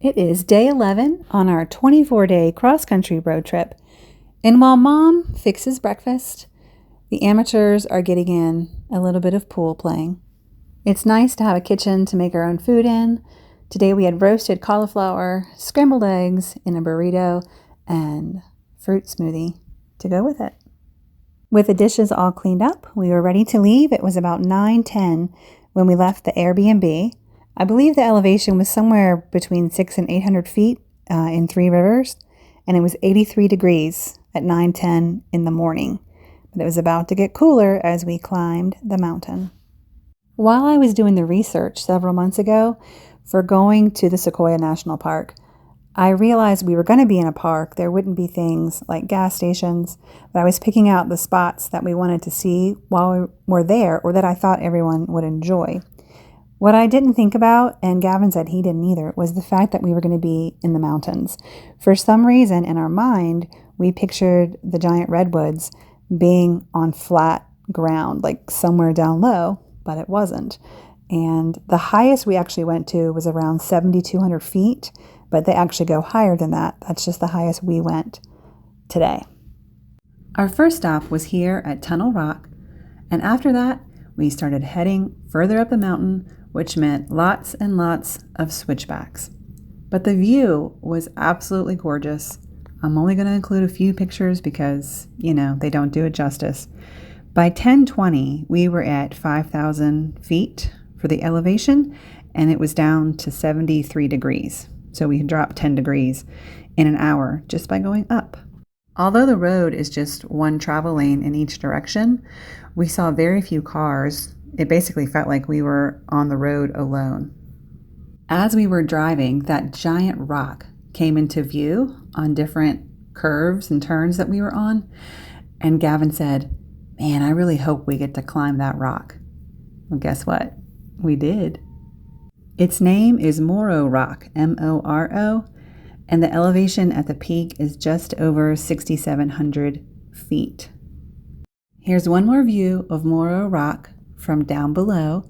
It is day 11 on our 24-day cross-country road trip, and while Mom fixes breakfast, the amateurs are getting in a little bit of pool playing. It's nice to have a kitchen to make our own food in. Today we had roasted cauliflower, scrambled eggs in a burrito, and fruit smoothie to go with it. With the dishes all cleaned up, we were ready to leave. It was about 9:10 when we left the Airbnb. I believe the elevation was somewhere between 600 and 800 feet in Three Rivers, and it was 83 degrees at 9:10 in the morning. But it was about to get cooler as we climbed the mountain. While I was doing the research several months ago for going to the Sequioa National Park, I realized we were going to be in a park. There wouldn't be things like gas stations, but I was picking out the spots that we wanted to see while we were there or that I thought everyone would enjoy. What I didn't think about, and Gavin said he didn't either, was the fact that we were going to be in the mountains. For some reason in our mind, we pictured the giant redwoods being on flat ground, like somewhere down low, but it wasn't. And the highest we actually went to was around 7,200 feet, but they actually go higher than that. That's just the highest we went today. Our first stop was here at Tunnel Rock, and after that, we started heading further up the mountain, which meant lots and lots of switchbacks. But the view was absolutely gorgeous. I'm only going to include a few pictures because, they don't do it justice. By 10:20, we were at 5,000 feet for the elevation, and it was down to 73 degrees. So we had dropped 10 degrees in an hour just by going up. Although the road is just one travel lane in each direction, we saw very few cars. It basically felt like we were on the road alone. As we were driving, that giant rock came into view on different curves and turns that we were on. And Gavin said, "Man, I really hope we get to climb that rock." Well, guess what? We did. Its name is Moro Rock, M-O-R-O, and the elevation at the peak is just over 6,700 feet. Here's one more view of Moro Rock from down below.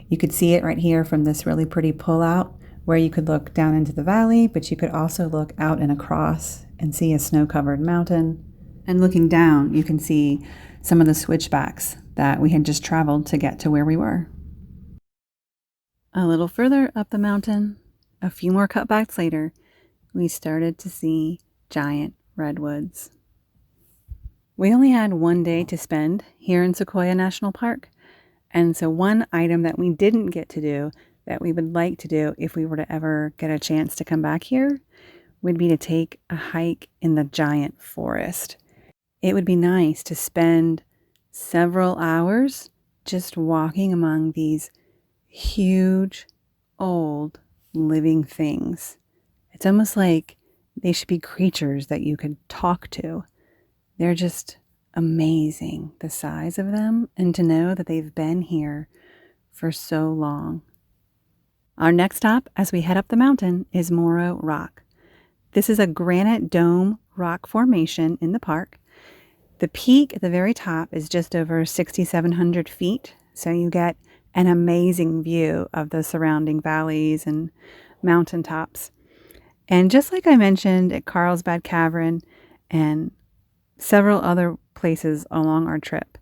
You could see it right here from this really pretty pullout where you could look down into the valley, but you could also look out and across and see a snow-covered mountain. And looking down, you can see some of the switchbacks that we had just traveled to get to where we were. A little further up the mountain, a few more cutbacks later, we started to see giant redwoods. We only had one day to spend here in Sequioa National Park, and so one item that we didn't get to do that we would like to do if we were to ever get a chance to come back here would be to take a hike in the giant forest. It would be nice to spend several hours just walking among these huge, old, living things. It's almost like they should be creatures that you could talk to. They're just amazing, the size of them, and to know that they've been here for so long. Our next stop as we head up the mountain is Moro Rock. This is a granite dome rock formation in the park. The peak at the very top is just over 6,700 feet, so you get an amazing view of the surrounding valleys and mountaintops. And just like I mentioned at Carlsbad Cavern and several other places along our trip,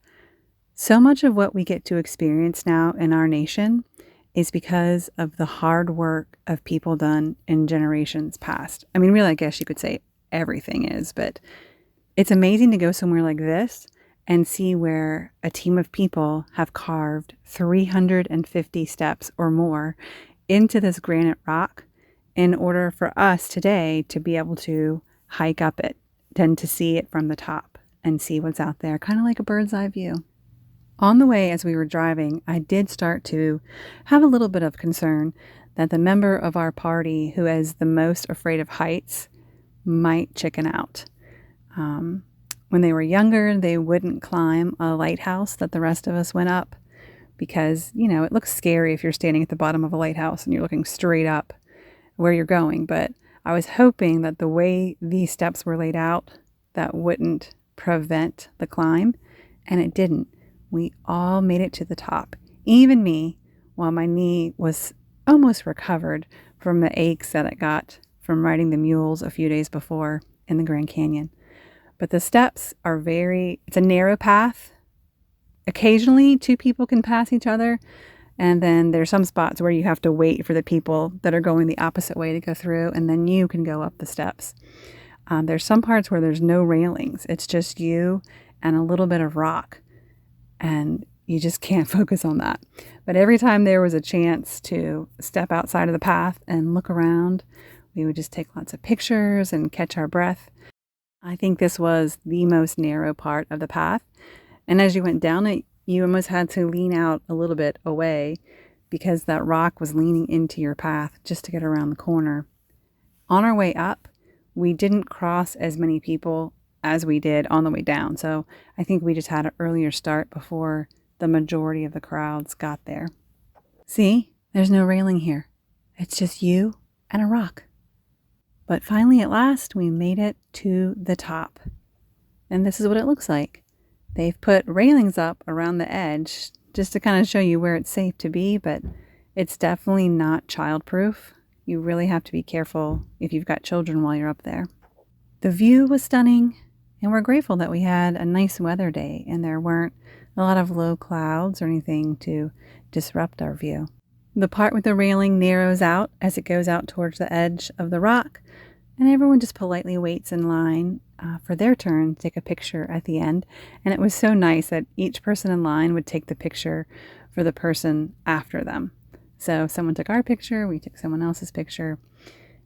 so much of what we get to experience now in our nation is because of the hard work of people done in generations past. I mean, really, I guess you could say everything is, but it's amazing to go somewhere like this and see where a team of people have carved 350 steps or more into this granite rock in order for us today to be able to hike up it, then to see it from the top and see what's out there, kind of like a bird's eye view. On the way as we were driving, I did start to have a little bit of concern that the member of our party who is the most afraid of heights might chicken out. When they were younger, they wouldn't climb a lighthouse that the rest of us went up because, it looks scary if you're standing at the bottom of a lighthouse and you're looking straight up where you're going. But I was hoping that the way these steps were laid out, that wouldn't prevent the climb, and it didn't. We all made it to the top, even me, while my knee was almost recovered from the aches that it got from riding the mules a few days before in the Grand Canyon. But the steps are it's a narrow path. Occasionally, two people can pass each other. And then there's some spots where you have to wait for the people that are going the opposite way to go through, and then you can go up the steps. There's some parts where there's no railings. It's just you and a little bit of rock. And you just can't focus on that. But every time there was a chance to step outside of the path and look around, we would just take lots of pictures and catch our breath. I think this was the most narrow part of the path. And as you went down it, you almost had to lean out a little bit away because that rock was leaning into your path just to get around the corner. On our way up, we didn't cross as many people as we did on the way down. So I think we just had an earlier start before the majority of the crowds got there. See, there's no railing here. It's just you and a rock. But finally, at last, we made it to the top. And this is what it looks like. They've put railings up around the edge just to kind of show you where it's safe to be, but it's definitely not childproof. You really have to be careful if you've got children while you're up there. The view was stunning, and we're grateful that we had a nice weather day and there weren't a lot of low clouds or anything to disrupt our view. The part with the railing narrows out as it goes out towards the edge of the rock, and everyone just politely waits in line for their turn to take a picture at the end. And it was so nice that each person in line would take the picture for the person after them. So someone took our picture, we took someone else's picture,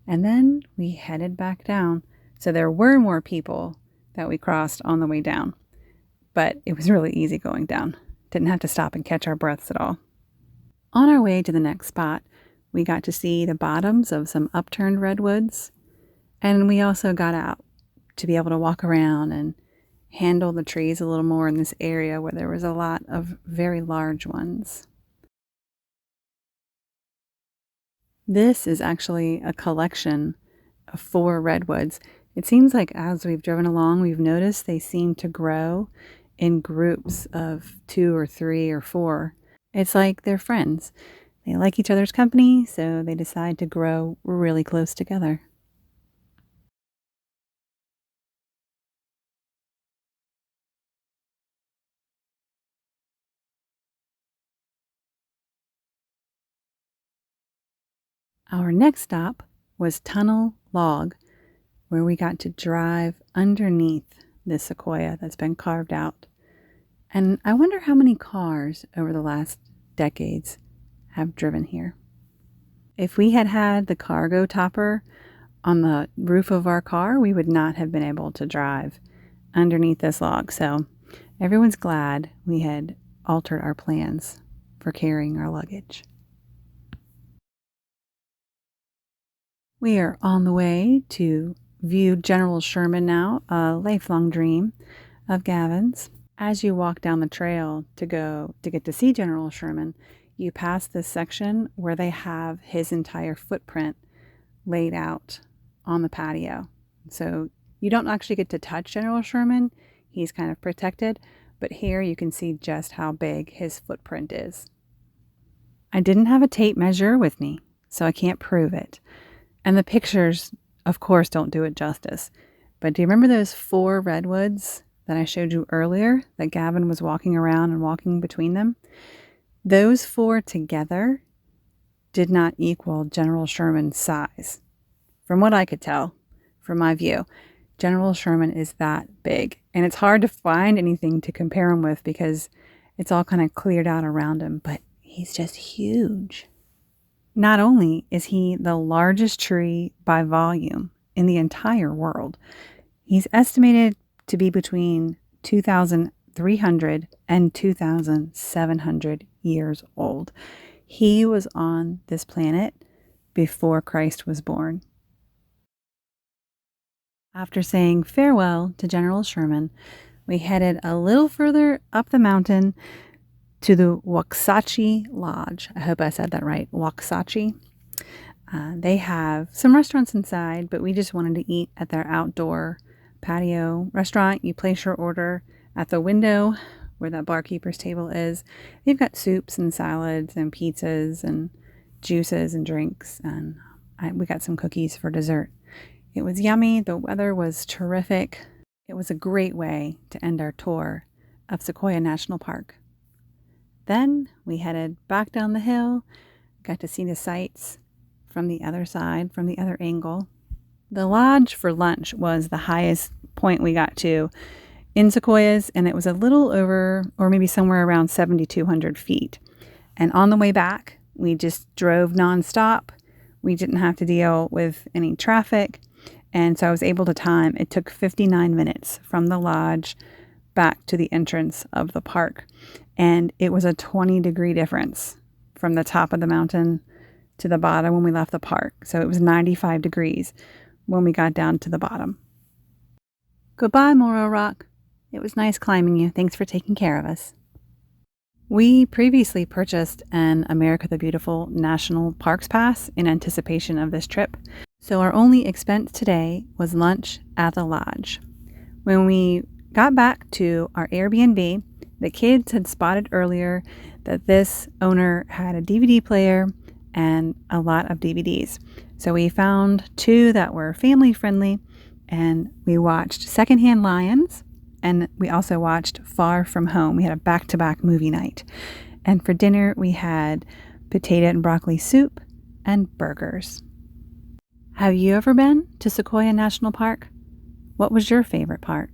and then we headed back down. So there were more people that we crossed on the way down, but it was really easy going down. Didn't have to stop and catch our breaths at all. On our way to the next spot, we got to see the bottoms of some upturned redwoods, and we also got out to be able to walk around and handle the trees a little more in this area where there was a lot of very large ones. This is actually a collection of 4 redwoods. It seems like as we've driven along, we've noticed they seem to grow in groups of 2 or 3 or 4. It's like they're friends. They like each other's company, so they decide to grow really close together. Our next stop was Tunnel Log, where we got to drive underneath this sequoia that's been carved out. And I wonder how many cars over the last decades have driven here. If we had had the cargo topper on the roof of our car, we would not have been able to drive underneath this log. So everyone's glad we had altered our plans for carrying our luggage. We are on the way to view General Sherman now, a lifelong dream of Gavin's. As you walk down the trail to get to see General Sherman, you pass this section where they have his entire footprint laid out on the patio. So you don't actually get to touch General Sherman. He's kind of protected, but here you can see just how big his footprint is. I didn't have a tape measure with me, so I can't prove it. And the pictures, of course, don't do it justice. But do you remember those 4 redwoods that I showed you earlier that Gavin was walking around and walking between them? Those 4 together did not equal General Sherman's size. From what I could tell, from my view, General Sherman is that big. And it's hard to find anything to compare him with because it's all kind of cleared out around him, but he's just huge. Not only is he the largest tree by volume in the entire world, he's estimated to be between 2,300 and 2,700 years old. He was on this planet before Christ was born. After saying farewell to General Sherman, we headed a little further up the mountain to the Wuksachi Lodge. I hope I said that right, Wuksachi. They have some restaurants inside, but we just wanted to eat at their outdoor patio restaurant. You place your order at the window where that barkeeper's table is. They've got soups and salads and pizzas and juices and drinks, and we got some cookies for dessert. It was yummy. The weather was terrific. It was a great way to end our tour of Sequioia National Park. Then we headed back down the hill, got to see the sights from the other side, from the other angle. The lodge for lunch was the highest point we got to in Sequoias, and it was a little over, or maybe somewhere around 7,200 feet. And on the way back, we just drove nonstop. We didn't have to deal with any traffic. And so I was able to time. It took 59 minutes from the lodge back to the entrance of the park. And it was a 20-degree difference from the top of the mountain to the bottom when we left the park. So it was 95 degrees when we got down to the bottom. Goodbye, Moro Rock. It was nice climbing you. Thanks for taking care of us. We previously purchased an America the Beautiful National Parks Pass in anticipation of this trip, so our only expense today was lunch at the lodge. When we got back to our Airbnb, the kids had spotted earlier that this owner had a DVD player and a lot of DVDs. So we found 2 that were family friendly, and we watched Secondhand Lions, and we also watched Far From Home. We had a back-to-back movie night. And for dinner, we had potato and broccoli soup and burgers. Have you ever been to Sequioia National Park? What was your favorite part?